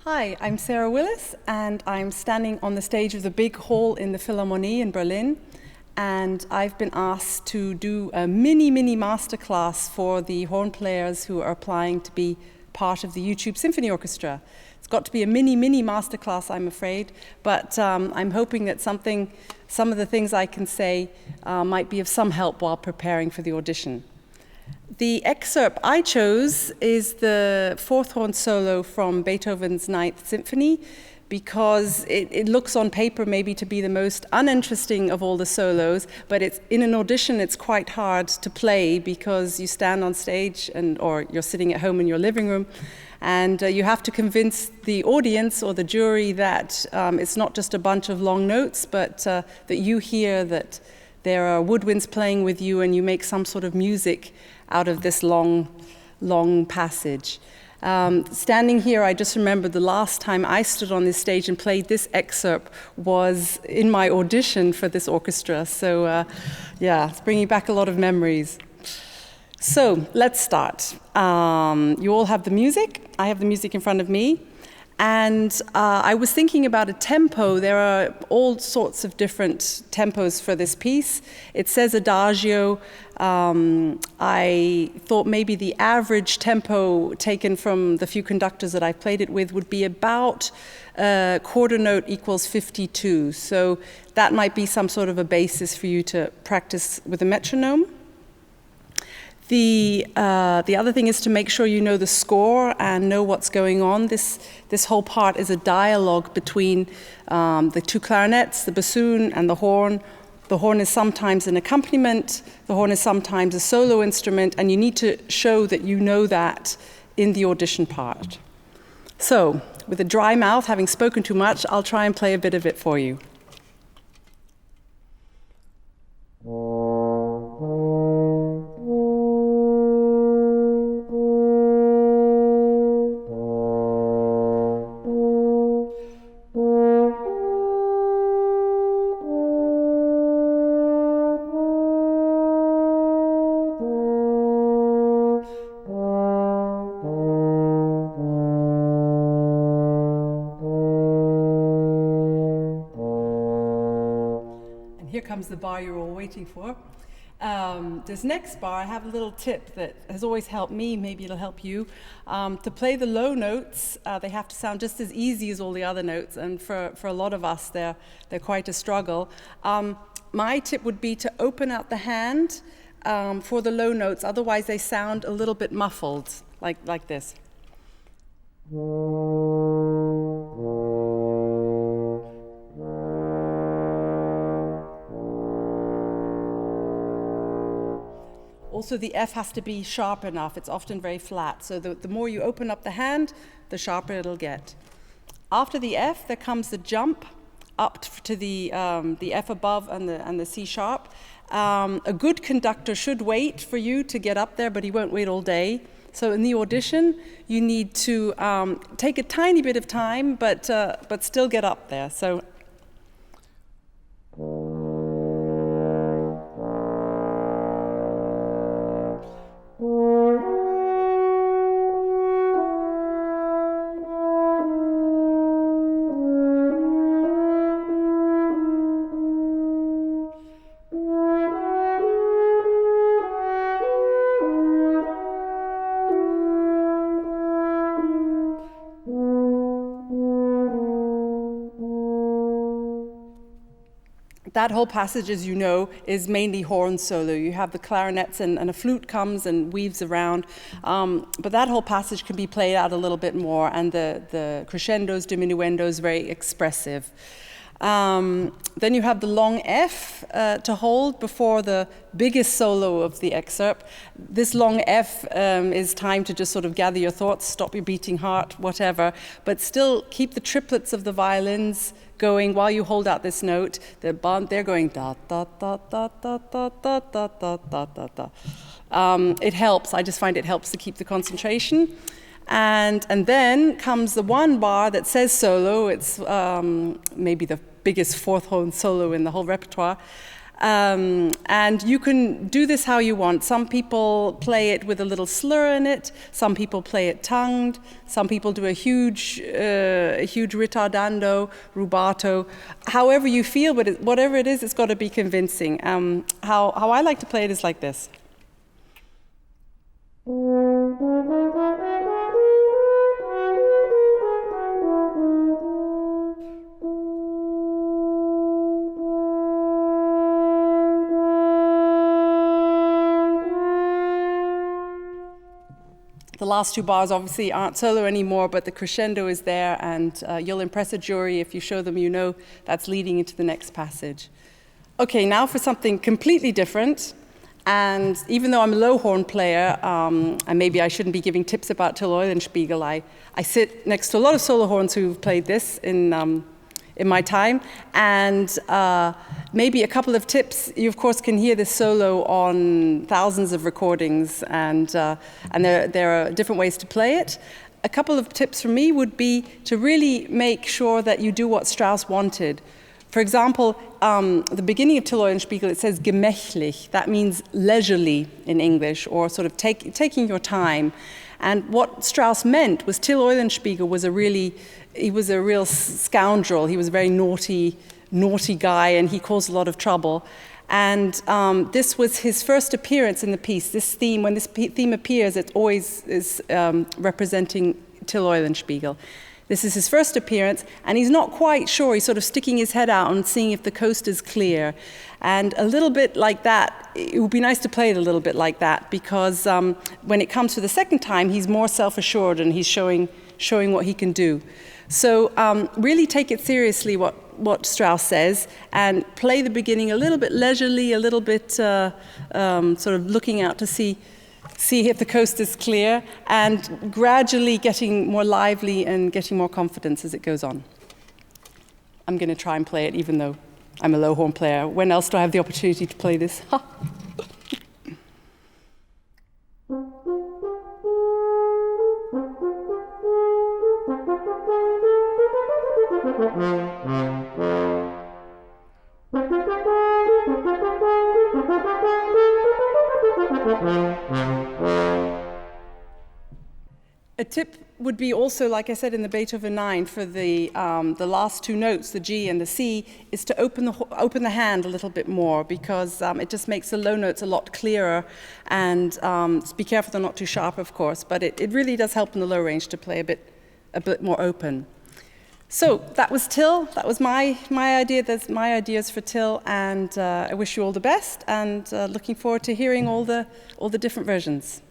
Hi, I'm Sarah Willis, and I'm standing on the stage of the big hall in the Philharmonie in Berlin, and I've been asked to do a mini masterclass for the horn players who are applying to be part of the YouTube Symphony Orchestra. It's got to be a mini masterclass, I'm afraid, but I'm hoping that some of the things I can say might be of some help while preparing for the audition. The excerpt I chose is the fourth horn solo from Beethoven's Ninth Symphony, because it looks on paper maybe to be the most uninteresting of all the solos, but in an audition it's quite hard to play because you stand on stage or you're sitting at home in your living room, and you have to convince the audience or the jury that it's not just a bunch of long notes, but that you hear that there are woodwinds playing with you and you make some sort of music out of this long passage. Standing here, I just remembered the last time I stood on this stage and played this excerpt was in my audition for this orchestra. So yeah, it's bringing back a lot of memories. So let's start. You all have the music. I have the music in front of me. And I was thinking about a tempo. There are all sorts of different tempos for this piece. It says adagio. I thought maybe the average tempo taken from the few conductors that I've played it with would be about quarter note equals 52. So that might be some sort of a basis for you to practice with a metronome. The other thing is to make sure you know the score and know what's going on. This whole part is a dialogue between the two clarinets, the bassoon and the horn. The horn is sometimes an accompaniment, the horn is sometimes a solo instrument, and you need to show that you know that in the audition part. So, with a dry mouth, having spoken too much, I'll try and play a bit of it for you. Here comes the bar you're all waiting for. This next bar, I have a little tip that has always helped me, maybe it'll help you. To play the low notes, they have to sound just as easy as all the other notes, and for a lot of us, they're quite a struggle. My tip would be to open out the hand for the low notes, otherwise they sound a little bit muffled, like this. Also, the F has to be sharp enough. It's often very flat. So the more you open up the hand, the sharper it'll get. After the F, there comes the jump up to the F above and the C sharp. A good conductor should wait for you to get up there, but he won't wait all day. So in the audition, you need to take a tiny bit of time, but still get up there. So. That whole passage, as you know, is mainly horn solo. You have the clarinets and a flute comes and weaves around. But that whole passage can be played out a little bit more, and the crescendos, diminuendos, very expressive. Then you have the long F to hold before the biggest solo of the excerpt. This long F is time to just sort of gather your thoughts, stop your beating heart, whatever, but still keep the triplets of the violins going while you hold out this note. They're going da da da da da da da da da da da da. It helps. I just find it helps to keep the concentration. And then comes the one bar that says solo. It's maybe the biggest fourth horn solo in the whole repertoire. And you can do this how you want. Some people play it with a little slur in it. Some people play it tongued. Some people do a huge ritardando, rubato. However you feel, but whatever it is, it's got to be convincing. How I like to play it is like this. The last two bars obviously aren't solo anymore, but the crescendo is there, and you'll impress a jury if you show them you know that's leading into the next passage. Okay, now for something completely different. And even though I'm a low horn player, and maybe I shouldn't be giving tips about Till Eulenspiegel, I sit next to a lot of solo horns who've played this in my time, and maybe a couple of tips. You of course can hear this solo on thousands of recordings, and there are different ways to play it. A couple of tips from me would be to really make sure that you do what Strauss wanted. For example, the beginning of Till Eulenspiegel, it says gemächlich. That means leisurely in English, or sort of taking your time. And what Strauss meant was Till Eulenspiegel was a real scoundrel. He was a very naughty guy, and he caused a lot of trouble. And this was his first appearance in the piece. This theme, when this theme appears, it always is representing Till Eulenspiegel. This is his first appearance, and he's not quite sure. He's sort of sticking his head out and seeing if the coast is clear. And a little bit like that, it would be nice to play it a little bit like that, because when it comes to the second time, he's more self-assured and he's showing what he can do. So really take it seriously what Strauss says, and play the beginning a little bit leisurely, a little bit sort of looking out to see if the coast is clear, and gradually getting more lively and getting more confidence as it goes on. I'm going to try and play it even though I'm a low horn player. When else do I have the opportunity to play this? A tip would be also, like I said in the Beethoven 9, for the last two notes, the G and the C, is to open the hand a little bit more, because it just makes the low notes a lot clearer. And be careful they're not too sharp, of course, but it really does help in the low range to play a bit more open. So that was Till. That was my idea. That's my ideas for Till, and I wish you all the best. And looking forward to hearing all the different versions.